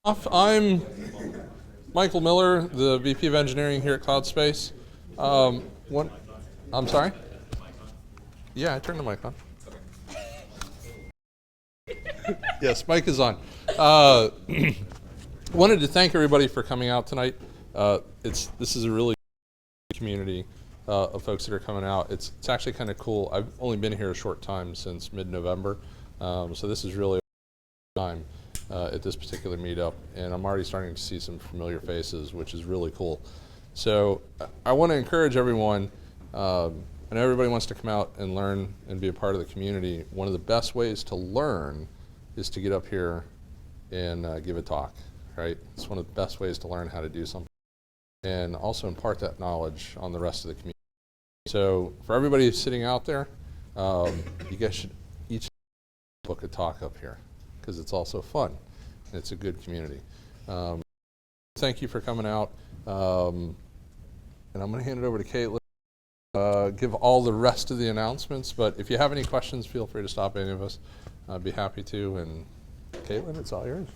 I'm Michael Miller, the VP of Engineering here at CloudSpace. I'm sorry? Yeah, I turned the mic on. Yes, mic is on. Wanted to thank everybody for coming out tonight. This is a really community of folks that are coming out. It's actually kind of cool. I've only been here a short time, since mid-November, so this is really a time at this particular meetup, and I'm already starting to see some familiar faces, which is really cool. So I want to encourage everyone. I know everybody wants to come out and learn and be a part of the community. One of the best ways to learn is to get up here and give a talk, right? It's one of the best ways to learn how to do something and also impart that knowledge on the rest of the community. So for everybody sitting out there, you guys should each book a talk up here because it's also fun and it's a good community. Thank you for coming out. And I'm going to hand it over to Caitlin. Give all the rest of the announcements, but if you have any questions, feel free to stop any of us. I'd be happy to. And Caitlin, it's all yours.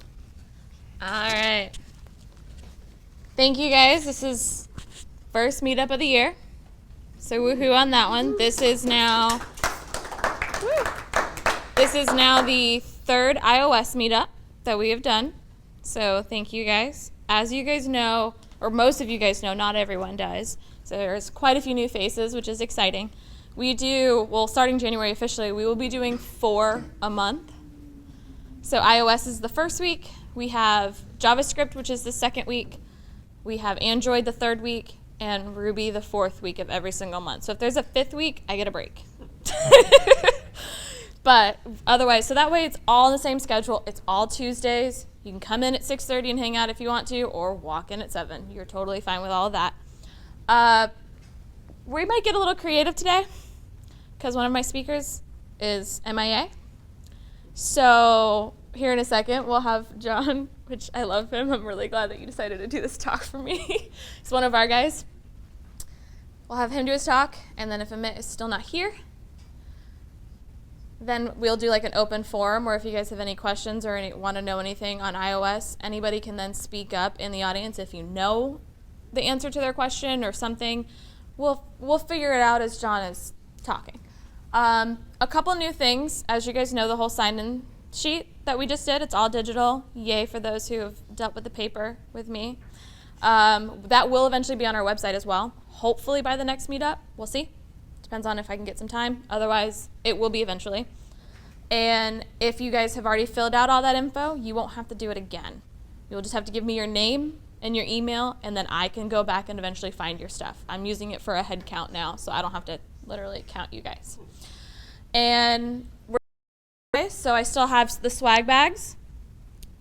All right. Thank you, guys. This is first meetup of the year, so woohoo on that one. This is now the third iOS meetup that we have done. So thank you, guys. As you guys know, or most of you guys know, not everyone does. So there's quite a few new faces, which is exciting. We do, well, starting January officially, we will be doing 4 a month. So iOS is the first week. We have JavaScript, which is the second week. We have Android the third week, and Ruby the fourth week of every single month. So if there's a 5th week, I get a break. But otherwise, so that way it's all in the same schedule. It's all Tuesdays. You can come in at 6:30 and hang out if you want to, or walk in at 7. You're totally fine with all of that. We might get a little creative today because one of my speakers is MIA. So here in a second, we'll have John, which I love him. I'm really glad that you decided to do this talk for me. He's one of our guys. We'll have him do his talk, and then if Amit is still not here, then we'll do like an open forum where if you guys have any questions or want to know anything on iOS, anybody can then speak up in the audience if you know the answer to their question or something. We'll figure it out as John is talking. A couple new things. As you guys know, the whole sign-in sheet that we just did, it's all digital. Yay for those who have dealt with the paper with me. That will eventually be on our website as well. Hopefully by the next meetup. We'll see. Depends on if I can get some time. Otherwise, it will be eventually. And if you guys have already filled out all that info, you won't have to do it again. You'll just have to give me your name and your email, and then I can go back and eventually find your stuff. I'm using it for a head count now, so I don't have to literally count you guys. And so I still have the swag bags.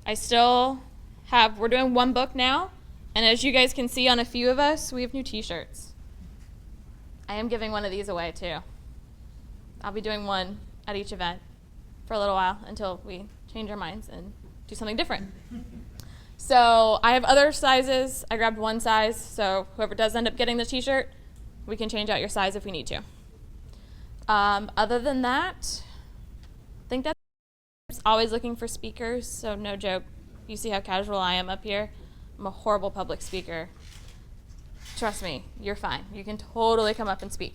We're doing one book now, and as you guys can see on a few of us, we have new t-shirts. I am giving one of these away too. I'll be doing one at each event for a little while until we change our minds and do something different. So I have other sizes. I grabbed one size, so whoever does end up getting the t-shirt, we can change out your size if we need to. Other than that, I think that's always looking for speakers, so no joke. You see how casual I am up here? I'm a horrible public speaker. Trust me, you're fine. You can totally come up and speak.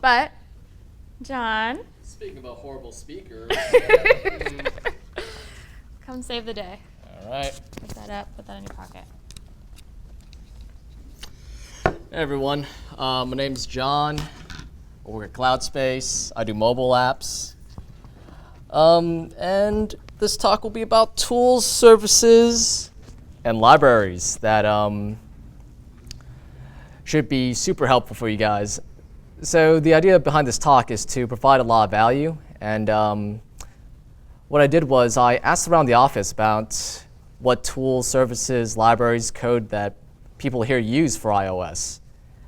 But, John. Speaking of a horrible speaker. Come save the day. All right. Put that up, put that in your pocket. Hey everyone, my name's John. I work at CloudSpace. I do mobile apps. And this talk will be about tools, services, and libraries that should be super helpful for you guys. So the idea behind this talk is to provide a lot of value. And what I did was I asked around the office about what tools, services, libraries, code that people here use for iOS.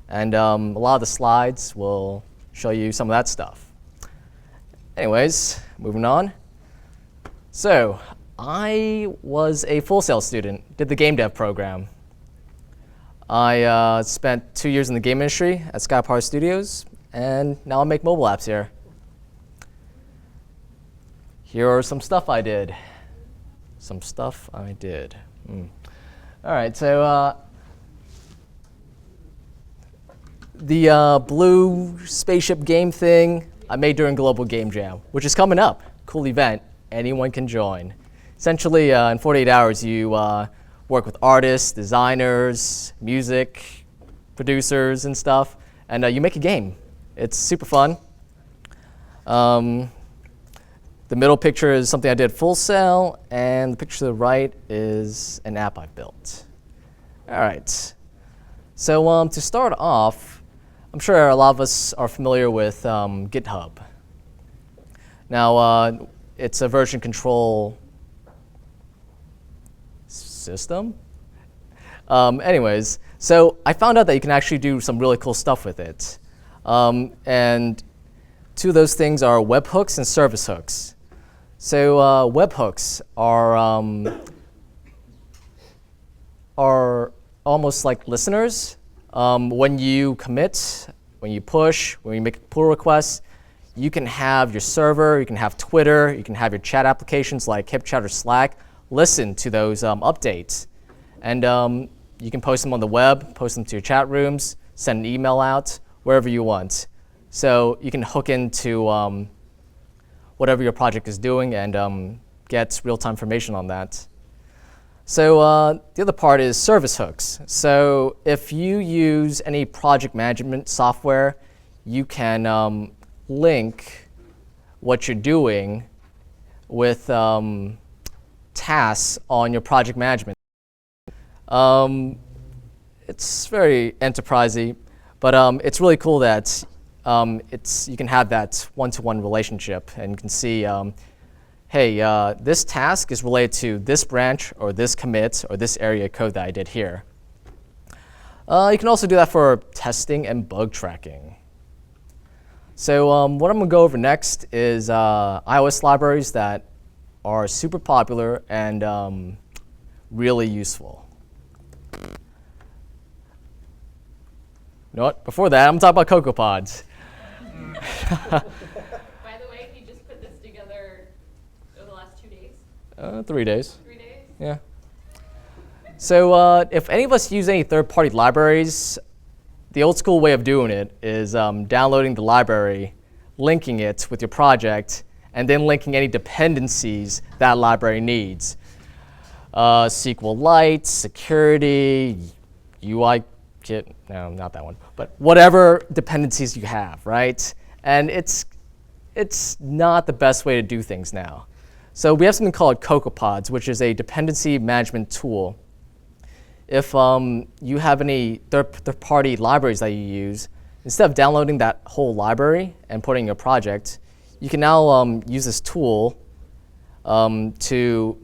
And a lot of the slides will show you some of that stuff. Anyways, moving on. So I was a Full Sail student, did the game dev program. I spent 2 years in the game industry at Skypar Studios, and now I make mobile apps here. Here are some stuff I did. All right, so the blue spaceship game thing I made during Global Game Jam, which is coming up. Cool event. Anyone can join. Essentially, in 48 hours, you work with artists, designers, music producers, and stuff, and you make a game. It's super fun. The middle picture is something I did full cell, and the picture to the right is an app I've built. All right. So to start off, I'm sure a lot of us are familiar with GitHub. Now, it's a version control system. Anyways, so I found out that you can actually do some really cool stuff with it. And two of those things are webhooks and service hooks. So webhooks are almost like listeners. When you commit, when you push, when you make pull requests, you can have your server, you can have Twitter, you can have your chat applications like HipChat or Slack listen to those updates. And you can post them on the web, post them to your chat rooms, send an email out, wherever you want. So you can hook into whatever your project is doing and get real-time information on that. So the other part is service hooks. So if you use any project management software, you can link what you're doing with tasks on your project management. It's very enterprisey, but it's really cool that you can have that one-to-one relationship, and you can see, hey, this task is related to this branch or this commit or this area of code that I did here. You can also do that for testing and bug tracking. So what I'm going to go over next is iOS libraries that are super popular and really useful. You know what? Before that, I'm going to talk about Cocoapods. By the way, he just put this together over the last 2 days? 3 days. 3 days? Yeah. So if any of us use any third-party libraries, the old school way of doing it is downloading the library, linking it with your project, and then linking any dependencies that library needs. SQLite, security, UI kit, no, not that one, but whatever dependencies you have, right? And it's not the best way to do things now. So we have something called Cocoapods, which is a dependency management tool. If you have any third-party libraries that you use, instead of downloading that whole library and putting in your project, you can now use this tool to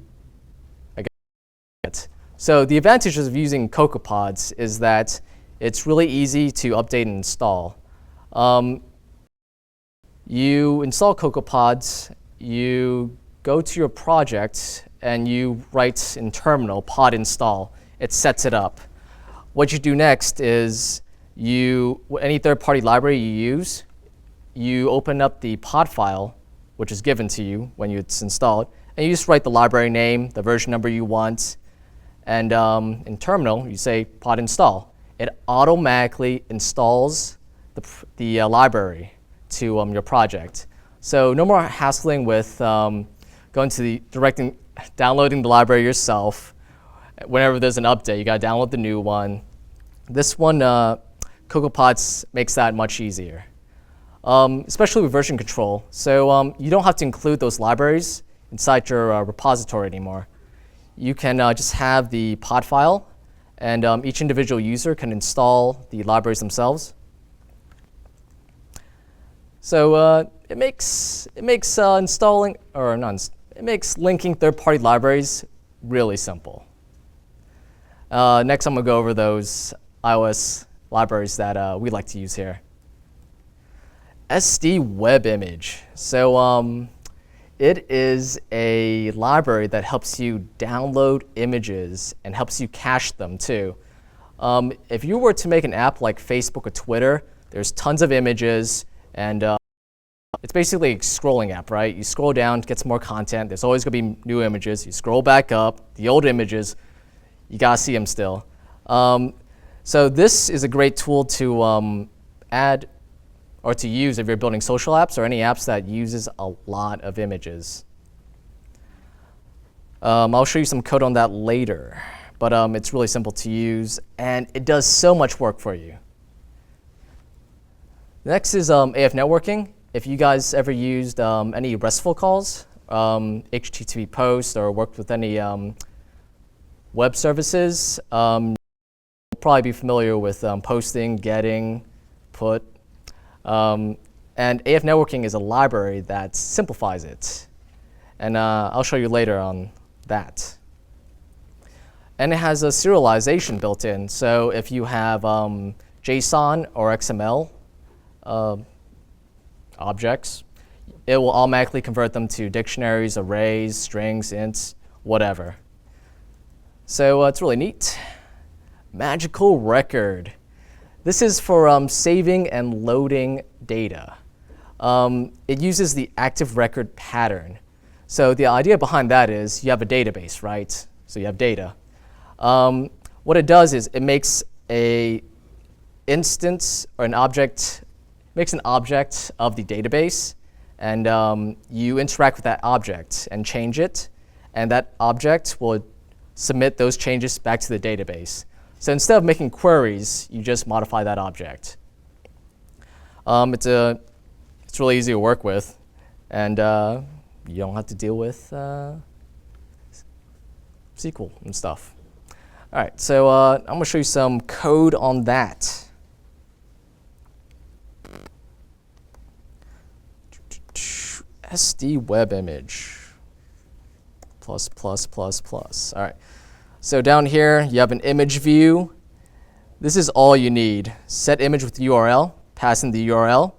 it. So the advantages of using Cocoapods is that it's really easy to update and install. You install Cocoapods, you go to your project, and you write in terminal pod install. It sets it up. What you do next is any third-party library you use, you open up the pod file, which is given to you when it's installed, and you just write the library name, the version number you want, and in terminal, you say pod install. It automatically installs the library to your project. So no more hassling with going to downloading the library yourself. Whenever there's an update, you got to download the new one. This one, Cocoapods makes that much easier, especially with version control. So you don't have to include those libraries inside your repository anymore. You can just have the pod file, and each individual user can install the libraries themselves. So it makes linking third-party libraries really simple. Next, I'm going to go over those iOS libraries that we like to use here. SDWebImage. So it is a library that helps you download images and helps you cache them too. If you were to make an app like Facebook or Twitter, there's tons of images, and it's basically a scrolling app, right? You scroll down to get some more content. There's always going to be new images. You scroll back up, the old images. You gotta see them still. So this is a great tool to add or to use if you're building social apps or any apps that uses a lot of images. I'll show you some code on that later, but it's really simple to use, and it does so much work for you. Next is AFNetworking. If you guys ever used any RESTful calls, HTTP post, or worked with any web services, you'll probably be familiar with posting, getting, put. And AFNetworking is a library that simplifies it. And I'll show you later on that. And it has a serialization built in. So if you have JSON or XML objects, it will automatically convert them to dictionaries, arrays, strings, ints, whatever. So it's really neat. Magical record. This is for saving and loading data. It uses the active record pattern. So the idea behind that is you have a database, right? So you have data. What it does is it makes a instance or an object, makes an object of the database, and you interact with that object and change it, and that object will submit those changes back to the database. So instead of making queries, you just modify that object. It's really easy to work with, and you don't have to deal with SQL and stuff. All right, so I'm going to show you some code on that. SDWebImage plus, plus, plus, plus. All right, so down here, you have an image view. This is all you need. Set image with URL, pass in the URL.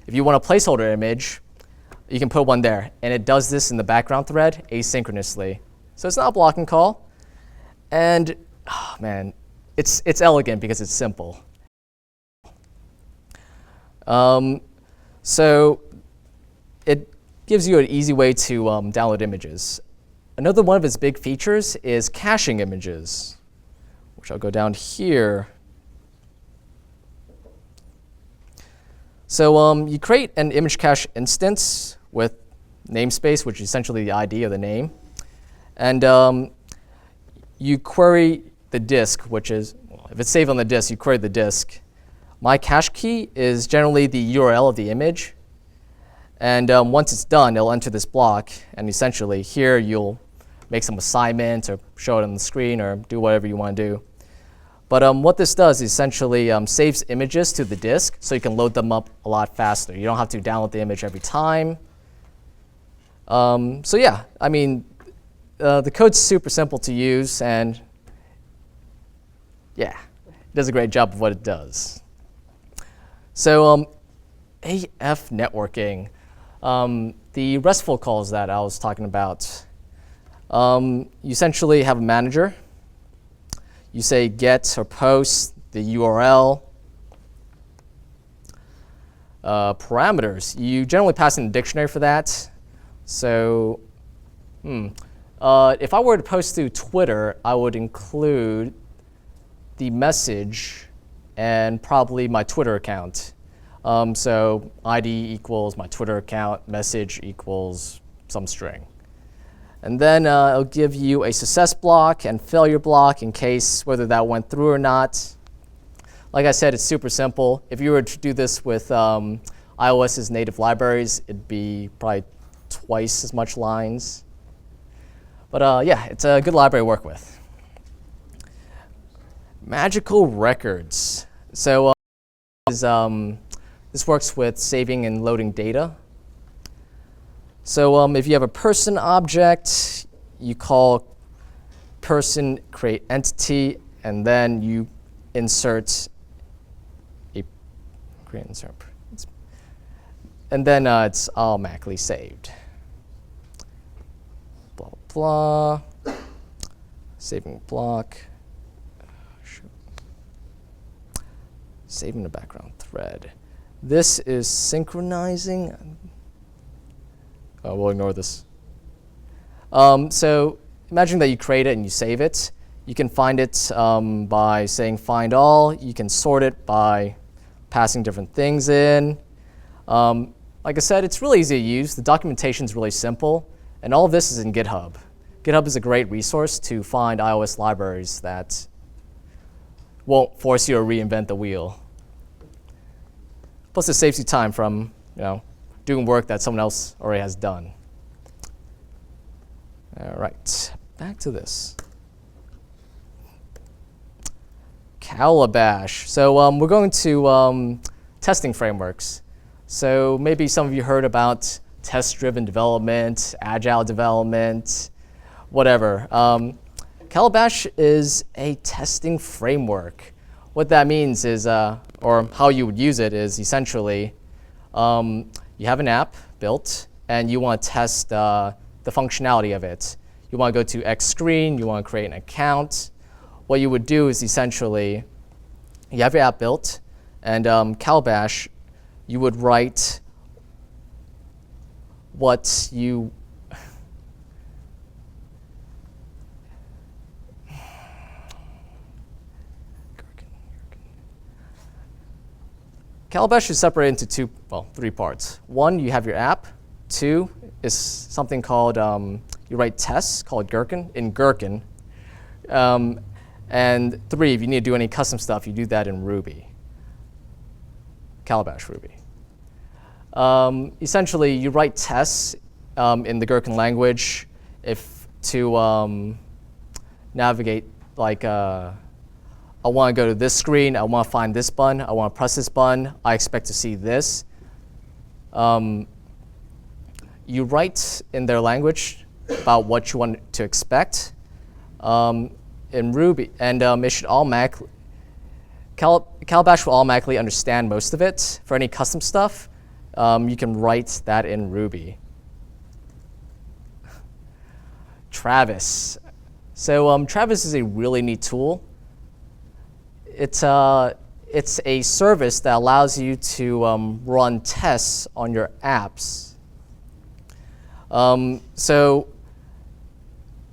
If you want a placeholder image, you can put one there, and it does this in the background thread asynchronously. So it's not a blocking call, and oh man, it's elegant because it's simple. So it gives you an easy way to download images. Another one of its big features is caching images, which I'll go down here. So you create an image cache instance with namespace, which is essentially the ID of the name. And you query the disk, which is, well, if it's saved on the disk, you query the disk. My cache key is generally the URL of the image. And once it's done, it'll enter this block. And essentially, here you'll make some assignment or show it on the screen or do whatever you want to do. But what this does is essentially saves images to the disk so you can load them up a lot faster. You don't have to download the image every time. So yeah, I mean, the code's super simple to use, and yeah, it does a great job of what it does. So AFNetworking, the RESTful calls that I was talking about, you essentially have a manager. You say get or post the URL. Parameters, you generally pass in a dictionary for that. So if I were to post to Twitter, I would include the message and probably my Twitter account. So ID equals my Twitter account, message equals some string. And then it'll give you a success block and failure block in case whether that went through or not. Like I said, it's super simple. If you were to do this with iOS's native libraries, it'd be probably twice as much lines. But yeah, it's a good library to work with. Magical records. So this works with saving and loading data. So if you have a person object, you call person create entity, and then you insert a create insert, and then it's automatically saved. Blah blah blah. Saving block. Saving the background thread. This is synchronizing. We'll ignore this. So imagine that you create it and you save it. You can find it by saying find all. You can sort it by passing different things in. Like I said, it's really easy to use. The documentation is really simple. And all of this is in GitHub. GitHub is a great resource to find iOS libraries that won't force you to reinvent the wheel. Plus, it saves you time from doing work that someone else already has done. All right, back to this. Calabash. So we're going to testing frameworks. So maybe some of you heard about test-driven development, agile development, whatever. Calabash is a testing framework. What that means is, or how you would use it is essentially, you have an app built and you want to test the functionality of it. You want to go to X screen, you want to create an account. What you would do is essentially, you have your app built, and Calabash, you would write what you Calabash is separated into three parts. One, you have your app. Two is something called, you write tests called Gherkin, in Gherkin. And three, if you need to do any custom stuff, you do that in Ruby, Calabash Ruby. Essentially, you write tests in the Gherkin language to navigate, like, I want to go to this screen, I want to find this button, I want to press this button, I expect to see this. You write in their language about what you want to expect in Ruby, and it should automatically, Calabash will automatically understand most of it. For any custom stuff, you can write that in Ruby. Travis. So Travis is a really neat tool. It's a service that allows you to run tests on your apps. So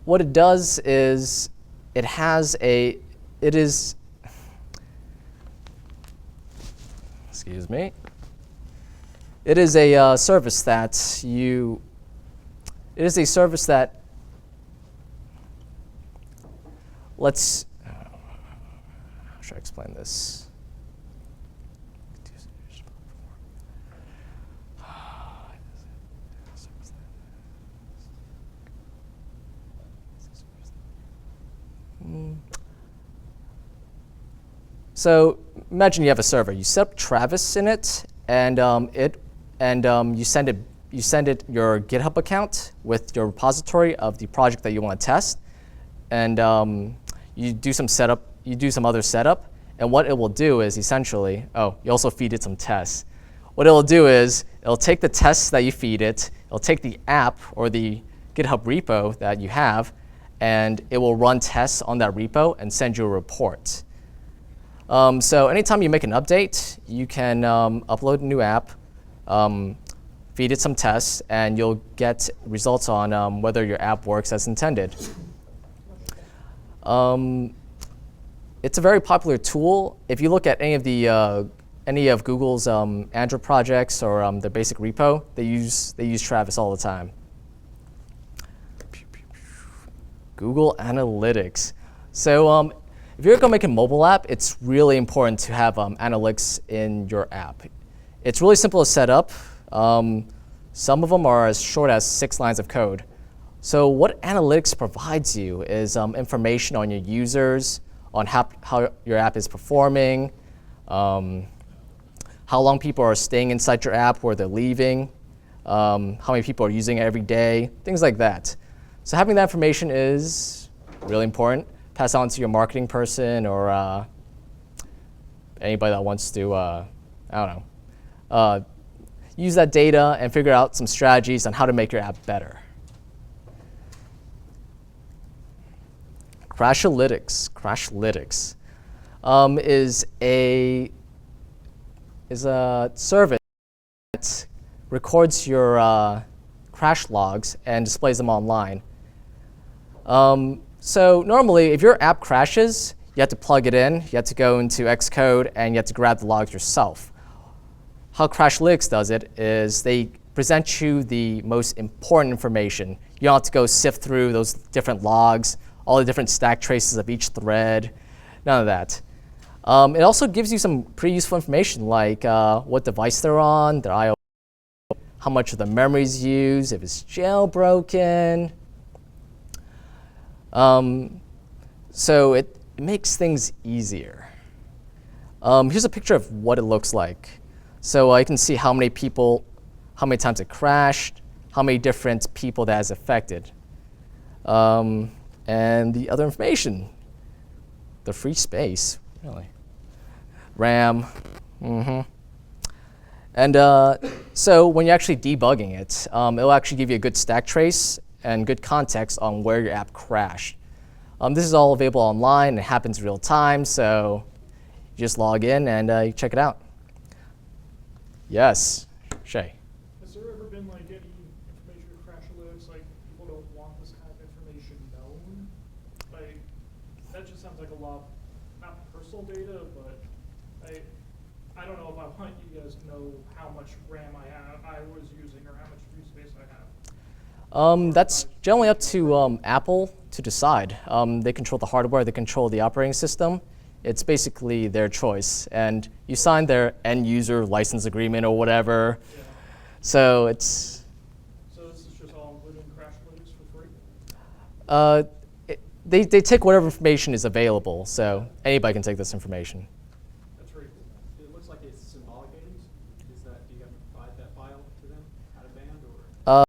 what it does is it is, excuse me, it is a service that let's, how should I explain this? So imagine you have a server. You set up Travis in it, and you send it your GitHub account with your repository of the project that you want to test, and you do some setup. You do some other setup, and what it will do is essentially, you also feed it some tests. What it will do is it'll take the tests that you feed it, it'll take the app or the GitHub repo that you have, and it will run tests on that repo and send you a report. So anytime you make an update, you can upload a new app, feed it some tests, and you'll get results on whether your app works as intended. It's a very popular tool. If you look at any of Google's Android projects or their basic repo, they use Travis all the time. Google Analytics. So if you're going to make a mobile app, it's really important to have analytics in your app. It's really simple to set up. Some of them are as short as 6 lines of code. So what analytics provides you is information on your users, on how your app is performing, how long people are staying inside your app, where they're leaving, how many people are using it every day, things like that. So having that information is really important. Pass on to your marketing person or anybody that wants to, I don't know, use that data and figure out some strategies on how to make your app better. Crashlytics is a service that records your crash logs and displays them online. So normally, if your app crashes, you have to plug it in, you have to go into Xcode, and you have to grab the logs yourself. How Crashlytics does it is they present you the most important information. You don't have to go sift through those different logs, all the different stack traces of each thread, none of that. It also gives you some pretty useful information like what device they're on, their iOS, how much of the memory is used, if it's jailbroken. So it makes things easier. Here's a picture of what it looks like. So you can see how many people, how many times it crashed, how many different people that has affected, and the other information, the free space, really, RAM. And so when you're actually debugging it, it'll actually give you a good stack trace and good context on where your app crashed. This is all available online. It happens real time, so you just log in and you check it out. Yes, Shay. Has there ever been like any information with Crashlytics, like people don't want this kind of information known? Like, that just sounds like a lot, not personal data, but I don't know if I want you guys to know how much RAM I was using or how much free space I have. That's generally up to Apple to decide. They control the hardware, they control the operating system. It's basically their choice. And you sign their end user license agreement or whatever. Yeah. So it's. So this is just all included in Crashlytics for free? They take whatever information is available, so anybody can take this information. That's very cool. It looks like it's symbolic games. Is that, do you have to provide that file to them out of band or?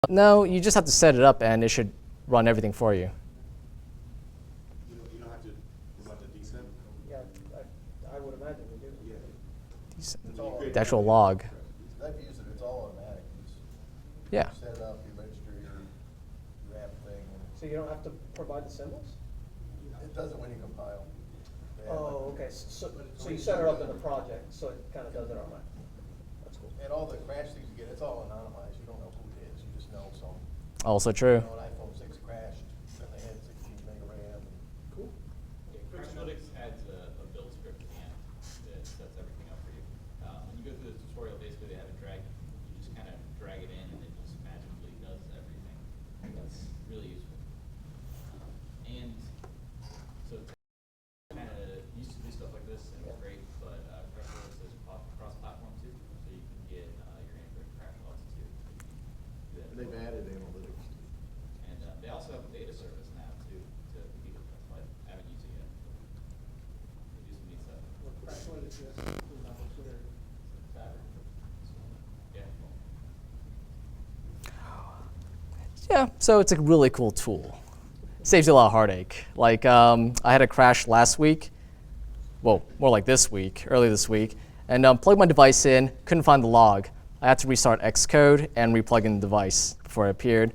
No, you just have to set it up and it should run everything for you. You don't have to descent? Yeah, I would imagine we do. Yeah. The actual log. I've used it, it's all automatic. Yeah. You set it up, you register your app thing, and So you don't have to provide the symbols? it does it when you compile. They have Oh, like- okay, so you set it up in the project, so it kind of does it automatically. That's cool. And all the crash things you get, it's all anonymized, you don't know who it is, you just know some, Also true. you know, an iPhone 6 crashed, then they had 16 meg of RAM. Cool. Crashlytics adds a build script at the end that sets everything up for you. When you go through the tutorial, basically they have it drag, you just kind of drag it in and it just magically does everything. That's really useful. And so kind of used to do stuff like this and it's great, but Crashlytics is cross-platform too, so you can get your Android crash logs too. Do that. And they've added analytics. And they also have a data service now too to compete with TestFlight. I haven't used it yet. They do some neat stuff. Well, Crashlytics, yes, it's not clear. Fabric. Yeah. Yeah, so it's a really cool tool. Saves you a lot of heartache. Like I had a crash last week, well, more like this week, early this week, and plugged my device in, couldn't find the log. I had to restart Xcode and replug in the device before it appeared.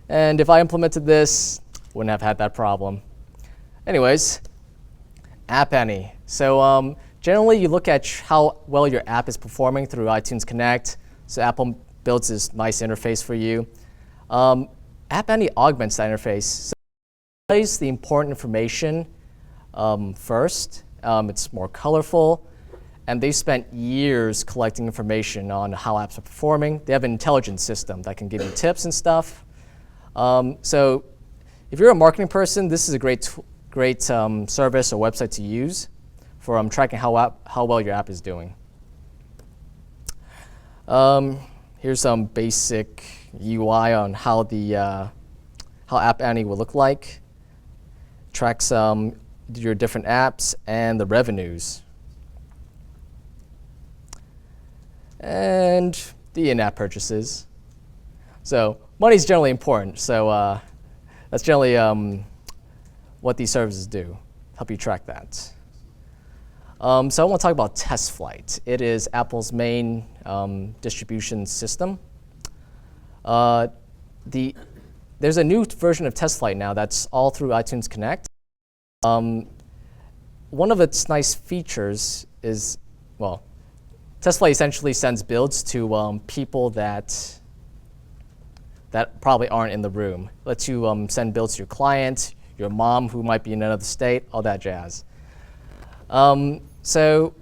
And if I implemented this, wouldn't have had that problem. Anyways, App Annie. So generally you look at how well your app is performing through iTunes Connect. So Apple builds this nice interface for you. App Annie augments that interface. So it displays the important information first. It's more colorful. And they've spent years collecting information on how apps are performing. They have an intelligence system that can give you tips and stuff. So if you're a marketing person, this is a great service or website to use for tracking how well your app is doing. Here's some basic UI on how App Annie will look like. Tracks your different apps and the revenues. And the in-app purchases. So money's generally important. So that's generally what these services do, help you track that. So I want to talk about TestFlight. It is Apple's main distribution system. There's a new version of TestFlight now that's all through iTunes Connect. One of its nice features is, well, TestFlight essentially sends builds to people that that probably aren't in the room. It lets you send builds to your client, your mom who might be in another state, all that jazz. So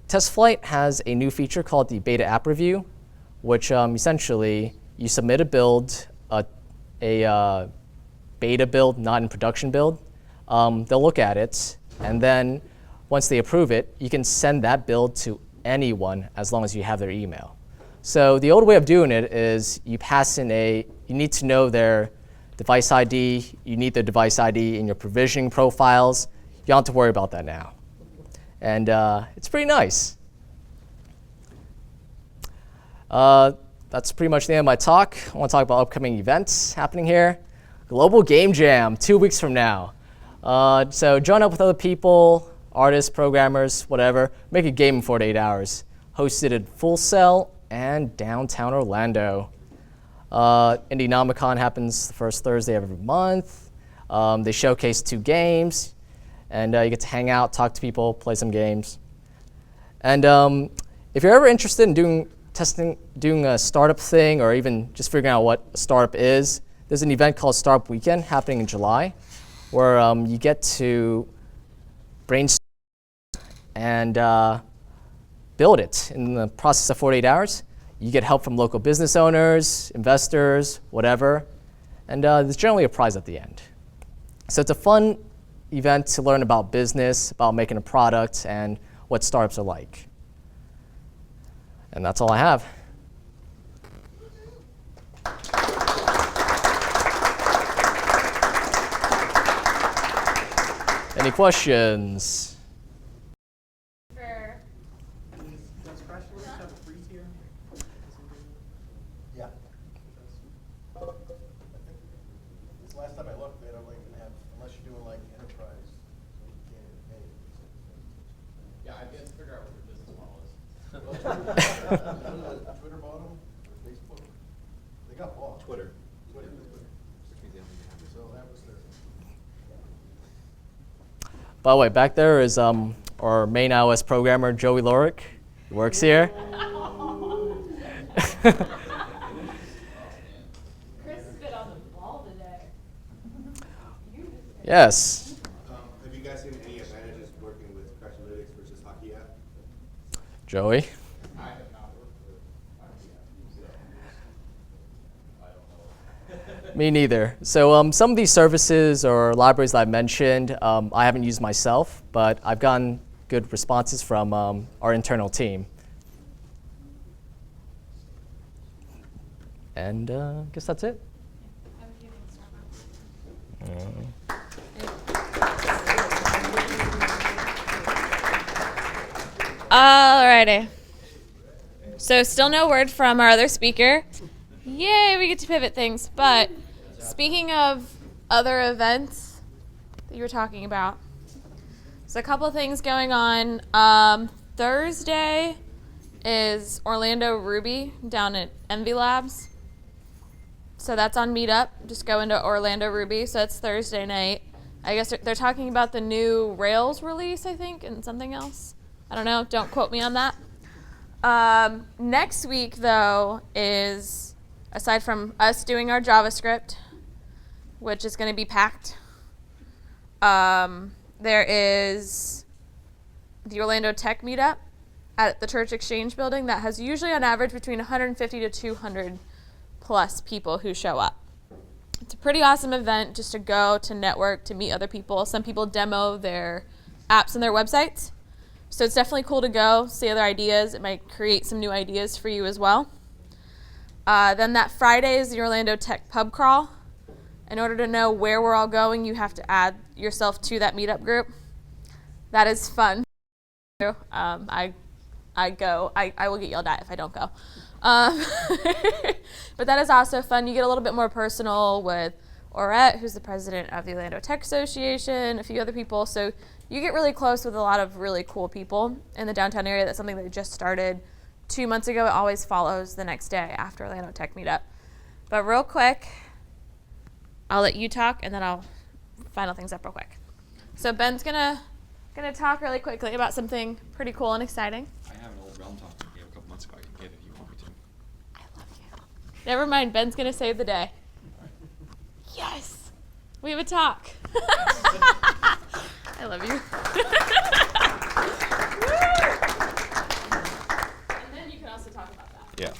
TestFlight has a new feature called the Beta App Review, which essentially you submit a build, a beta build, not in production build. They'll look at it, and then once they approve it, you can send that build to anyone as long as you have their email. So the old way of doing it is you pass in you need to know their device ID, you need their device ID in your provisioning profiles. You don't have to worry about that now. And it's pretty nice. That's pretty much the end of my talk. I want to talk about upcoming events happening here. Global Game Jam, 2 weeks from now. So join up with other people, artists, programmers, whatever. Make a game in 48 hours. Hosted at Full Sail and downtown Orlando. Indienomicon happens the first Thursday of every month. They showcase 2 games, and you get to hang out, talk to people, play some games. And if you're ever interested in doing a startup thing, or even just figuring out what a startup is, there's an event called Startup Weekend happening in July, where you get to brainstorm and build it in the process of 48 hours. You get help from local business owners, investors, whatever, and there's generally a prize at the end. So it's a fun event to learn about business, about making a product, and what startups are like. And that's all I have. Any questions? Does Crashlytics have a free tier? Yeah. This last time I looked, they don't even have, unless you're doing like enterprise, so you can't even pay. Yeah, I've got to figure out what their business model is. Twitter bought them, or Facebook? They got bought. Twitter. Twitter. So that was their. By the way, back there is our main iOS programmer, Joey Lorick. He works here. Chris has been on the ball today. Yes. Have you guys seen any advantages working with Crashlytics versus Hockey app? Joey. I have not worked with IBM, so I don't know. Me neither. So some of these services or libraries that I mentioned, I haven't used myself, but I've gotten good responses from our internal team. And I guess that's it. Alrighty. So still no word from our other speaker. Yay, we get to pivot things. But speaking of other events that you were talking about, so a couple of things going on. Thursday is Orlando Ruby down at Envy Labs. So that's on Meetup. Just go into Orlando Ruby. So that's Thursday night. I guess they're talking about the new Rails release, I think, and something else. I don't know. Don't quote me on that. Next week, though, is, aside from us doing our JavaScript, which is going to be packed, there is the Orlando Tech Meetup at the Church Exchange building that has usually on average between 150 to 200 plus people who show up. It's a pretty awesome event just to go, to network, to meet other people. Some people demo their apps and their websites. So it's definitely cool to go, see other ideas. It might create some new ideas for you as well. Then that Friday is the Orlando Tech Pub Crawl. In order to know where we're all going, you have to add yourself to that meetup group. That is fun. I will get yelled at if I don't go. But that is also fun. You get a little bit more personal with Orette, who's the president of the Orlando Tech Association, a few other people. So you get really close with a lot of really cool people in the downtown area. That's something that just started 2 months ago. It always follows the next day after Orlando Tech Meetup. But real quick, I'll let you talk, and then I'll final things up real quick. So Ben's gonna talk really quickly about something pretty cool and exciting. I have an old realm talk from you a couple months ago. I can get it if you want me to. I love you. Never mind, Ben's going to save the day. Yes! We have a talk. I love you. And then you can also talk about that. Yeah.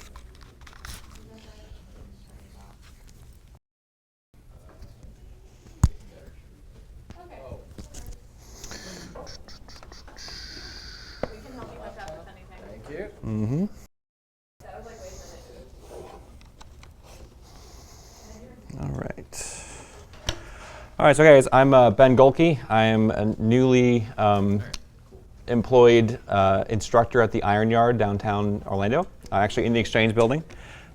Okay. We can help you with that with anything. Thank you. Mm-hmm. That was like way too All right. All right, so guys, I'm Ben Golke. I am a newly employed instructor at the Iron Yard downtown Orlando, actually in the Exchange building.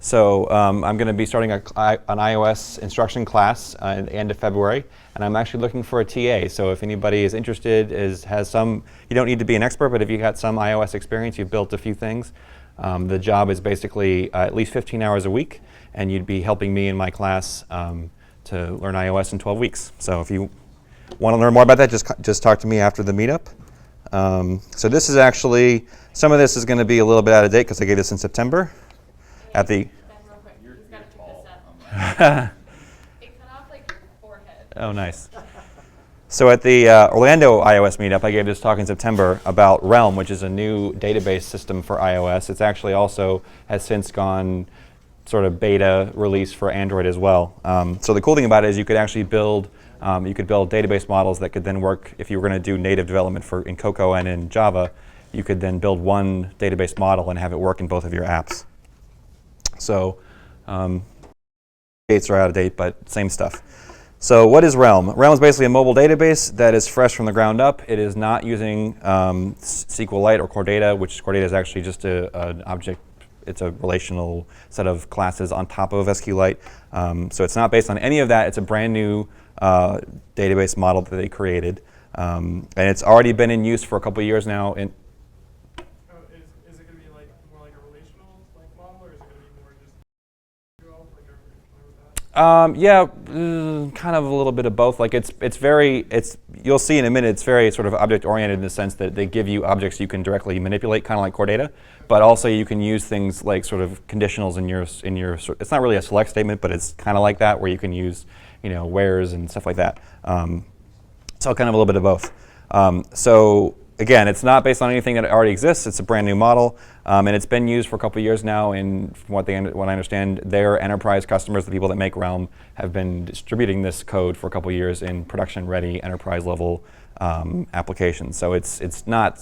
So I'm going to be starting an iOS instruction class at the end of February, and I'm actually looking for a TA. So if anybody is interested, has some, you don't need to be an expert, but if you got some iOS experience, you've built a few things, the job is basically at least 15 hours a week, and you'd be helping me in my class to learn iOS in 12 weeks. So if you want to learn more about that, just talk to me after the meetup. So this is actually, some of this is going to be a little bit out of date because I gave this in September. At the Ben, real quick. He's got to pick this up. It cut off like your forehead. Oh, nice. So at the Orlando iOS meetup, I gave this talk in September about Realm, which is a new database system for iOS. It's actually also has since gone sort of beta release for Android as well. So the cool thing about it is you could actually build database models that could then work if you were going to do native development in Cocoa and in Java. You could then build one database model and have it work in both of your apps. So dates are out of date, but same stuff. So what is Realm? Realm is basically a mobile database that is fresh from the ground up. It is not using SQLite or Core Data, which Core Data is actually just an object. It's a relational set of classes on top of SQLite. So it's not based on any of that. It's a brand new database model that they created. And it's already been in use for a couple of years now. Is it going to be like more like a relational like model, or is it going to be more just like are you familiar with that? Yeah, kind of a little bit of both. Like you'll see in a minute, it's very sort of object oriented in the sense that they give you objects you can directly manipulate, kind of like Core Data, but also you can use things like sort of conditionals in your it's not really a select statement, but it's kind of like that where you can use, wheres and stuff like that. So kind of a little bit of both. So again, it's not based on anything that already exists. It's a brand new model, and it's been used for a couple of years now. And from what I understand, their enterprise customers, the people that make Realm, have been distributing this code for a couple of years in production-ready enterprise-level applications. So it's not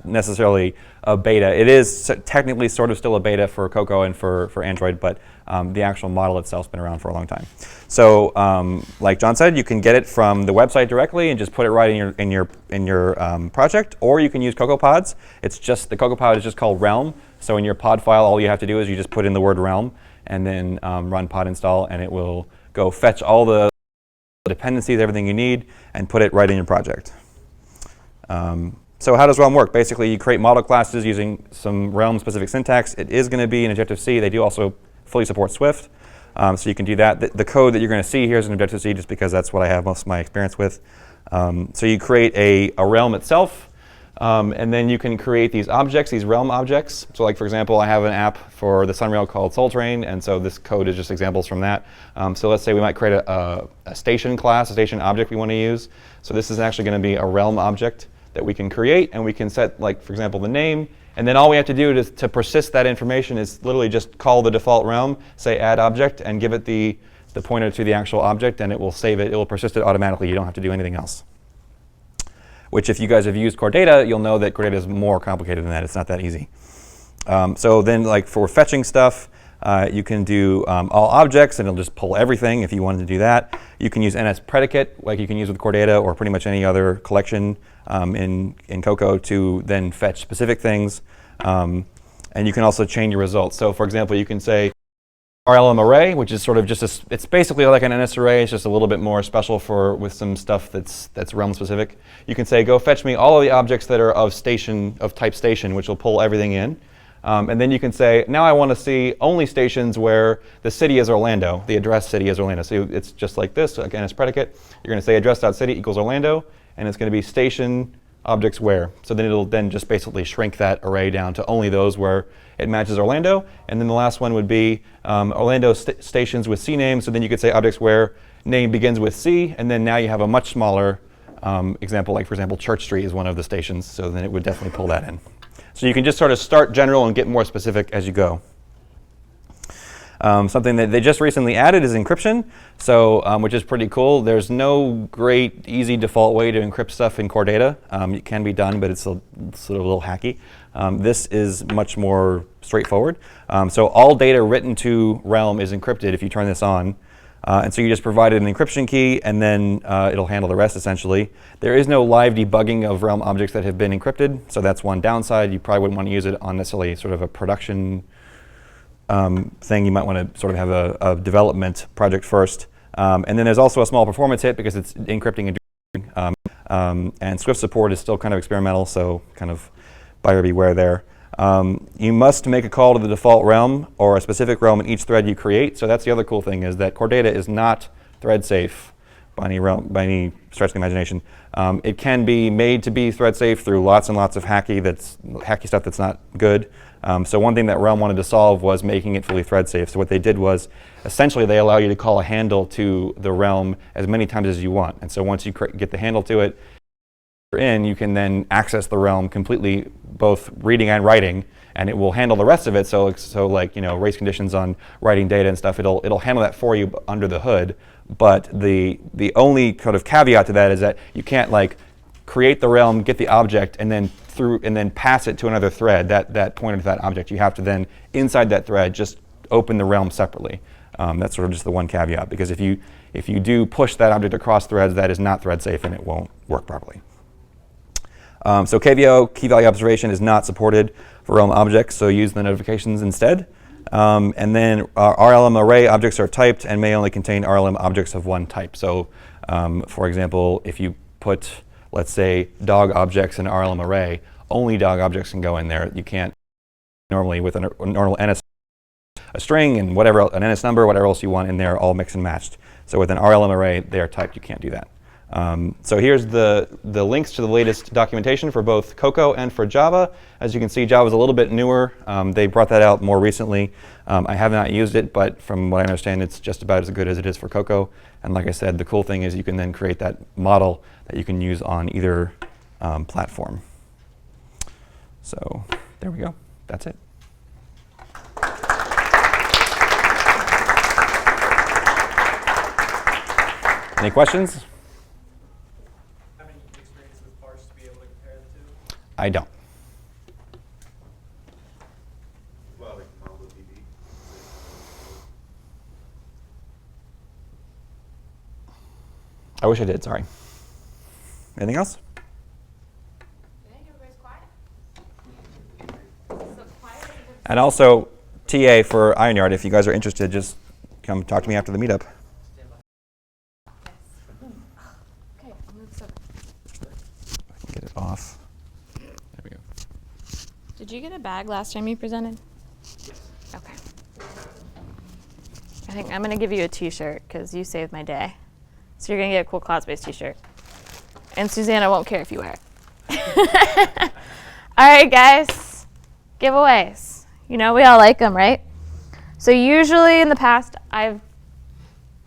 necessarily a beta. It is technically sort of still a beta for Cocoa and for Android, but the actual model itself has been around for a long time. So like John said, you can get it from the website directly and just put it right in your project, or you can use Cocoapods. It's just the Cocoapod is just called Realm. So in your pod file, all you have to do is you just put in the word Realm and then run pod install, and it will go fetch all the dependencies, everything you need, and put it right in your project. So how does Realm work? Basically, you create model classes using some Realm-specific syntax. It is going to be in Objective-C. They do also fully support Swift, so you can do that. The code that you're going to see here is in Objective-C just because that's what I have most of my experience with. So you create a Realm itself, and then you can create these objects, these Realm objects. So like, for example, I have an app for the Sunrail called Soul Train, and so this code is just examples from that. So let's say we might create a station class, a station object we want to use. So this is actually going to be a Realm object that we can create, and we can set, like, for example, the name, and then all we have to do to persist that information is literally just call the default Realm, say add object, and give it the pointer to the actual object, and it will save it. It will persist it automatically. You don't have to do anything else. Which, if you guys have used Core Data, you'll know that Core Data is more complicated than that. It's not that easy. So then, like, for fetching stuff, you can do all objects, and it'll just pull everything if you wanted to do that. You can use NS predicate, like you can use with Core Data or pretty much any other collection in Cocoa to then fetch specific things. And you can also change your results. So for example, you can say RLM array, which is sort of just it's basically like an NS array. It's just a little bit more special with some stuff that's Realm specific. You can say, go fetch me all of the objects that are of type station, which will pull everything in. And then you can say, now I want to see only stations where the city is Orlando, the address city is Orlando. So it's just like this, again, it's predicate. You're going to say address.city equals Orlando, and it's going to be station objects where. So then it'll then just basically shrink that array down to only those where it matches Orlando. And then the last one would be Orlando stations with C names. So then you could say objects where name begins with C, and then now you have a much smaller example, like for example, Church Street is one of the stations, so then it would definitely pull that in. So you can just sort of start general and get more specific as you go. Something that they just recently added is encryption, so which is pretty cool. There's no great, easy default way to encrypt stuff in core data. It can be done, but it's sort of a little hacky. This is much more straightforward. So all data written to Realm is encrypted if you turn this on. And so you just provided an encryption key, and then it'll handle the rest, essentially. There is no live debugging of Realm objects that have been encrypted, so that's one downside. You probably wouldn't want to use it on necessarily sort of a production thing. You might want to sort of have a development project first. And then there's also a small performance hit because it's encrypting and debugging. And Swift support is still kind of experimental, so kind of buyer beware there. You must make a call to the default realm or a specific realm in each thread you create. So that's the other cool thing, is that core data is not thread safe by any stretch of the imagination. It can be made to be thread safe through lots and lots of hacky stuff that's not good. So one thing that Realm wanted to solve was making it fully thread safe. So what they did was essentially they allow you to call a handle to the realm as many times as you want. And so once you get the handle to it, you can then access the realm completely, both reading and writing, and it will handle the rest of it. So like, you know, race conditions on writing data and stuff, it'll handle that for you under the hood. But the only kind of caveat to that is that you can't like create the realm, get the object, and then pass it to another thread. That pointer to that object, you have to then inside that thread just open the realm separately. That's sort of just the one caveat, because if you do push that object across threads, that is not thread safe and it won't work properly. So KVO, key value observation, is not supported for Realm objects, so use the notifications instead. And then RLM array objects are typed and may only contain RLM objects of one type. So for example, if you put, let's say, dog objects in an RLM array, only dog objects can go in there. You can't normally with a normal NS, a string and whatever, an NS number, whatever else you want in there, all mixed and matched. So with an RLM array, they are typed, you can't do that. So here's the links to the latest documentation for both Cocoa and for Java. As you can see, Java is a little bit newer. They brought that out more recently. I have not used it, but from what I understand, it's just about as good as it is for Cocoa. And like I said, the cool thing is you can then create that model that you can use on either platform. So there we go. That's it. Any questions? I don't. Well, like MongoDB. I wish I did, sorry. Anything else? And also, TA for IronYard, if you guys are interested, just come talk to me after the meetup. Okay, I'll move this over. I can get it off. There we go. Did you get a bag last time you presented? Okay. I think I'm going to give you a t-shirt because you saved my day. So you're going to get a cool Cloud-Space t-shirt. And Susanna won't care if you wear it. All right, guys. Giveaways. You know, we all like them, right? So usually in the past, I've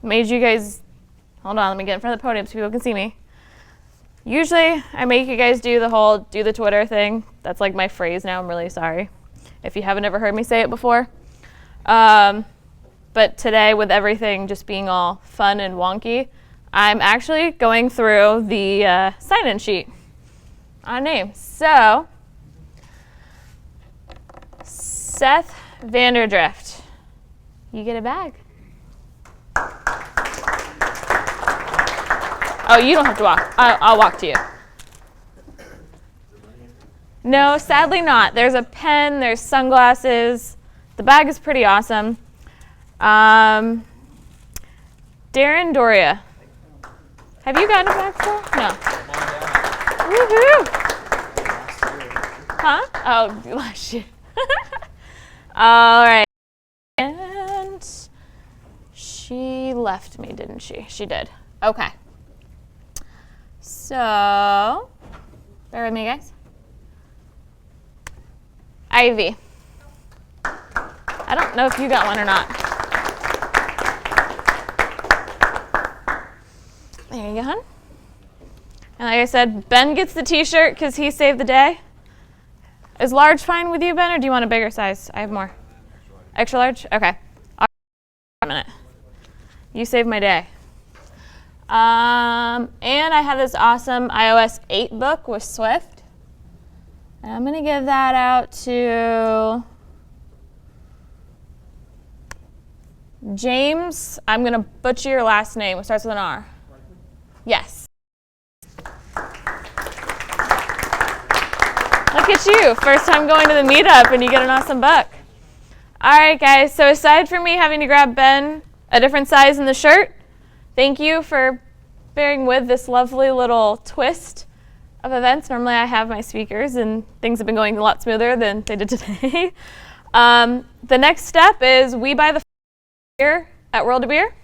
made you guys, hold on, let me get in front of the podium so people can see me. Usually I make you guys do the Twitter thing. That's like my phrase now, I'm really sorry if you haven't ever heard me say it before. But today, with everything just being all fun and wonky, I'm actually going through the sign-in sheet on names. So, Seth Vanderdrift, you get a bag. Oh, you don't have to walk. I'll walk to you. No, sadly not. There's a pen, there's sunglasses. The bag is pretty awesome. Darren Doria. Have you gotten a bag before? No. Woohoo! Huh? Oh, last year. All right. And she left me, didn't she? She did. Okay. So, Bear with me, guys. Ivy. I don't know if you got one or not. There you go, hon. And like I said, Ben gets the t-shirt because he saved the day. Is large fine with you, Ben, or do you want a bigger size? I have more. Extra large? Okay. A minute. You saved my day. And I have this awesome iOS 8 book with Swift. And I'm going to give that out to James. I'm going to butcher your last name. It starts with an R. Yes. Look at you. First time going to the meetup and you get an awesome book. All right, guys. So aside from me having to grab Ben a different size in the shirt, thank you for bearing with this lovely little twist of events. Normally I have my speakers and things have been going a lot smoother than they did today. The next step is we buy the beer at World of Beer.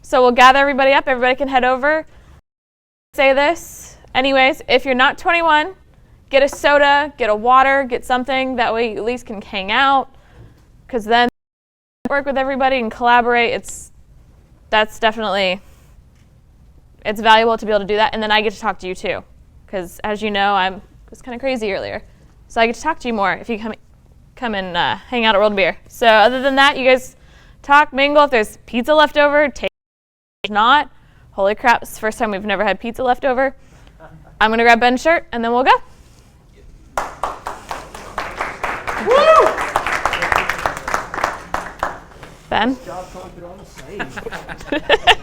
So we'll gather everybody up. Everybody can head over. Say this. Anyways, if you're not 21, get a soda, get a water, get something. That way you at least can hang out. Because then work with everybody and collaborate. That's definitely, it's valuable to be able to do that. And then I get to talk to you too. Because as you know, I was kind of crazy earlier. So I get to talk to you more if you come and hang out at World of Beer. So other than that, you guys talk, mingle. If there's pizza left over, take it. If not, holy crap, it's the first time we've never had pizza left over. I'm going to grab Ben's shirt, and then we'll go. Woo! Ben?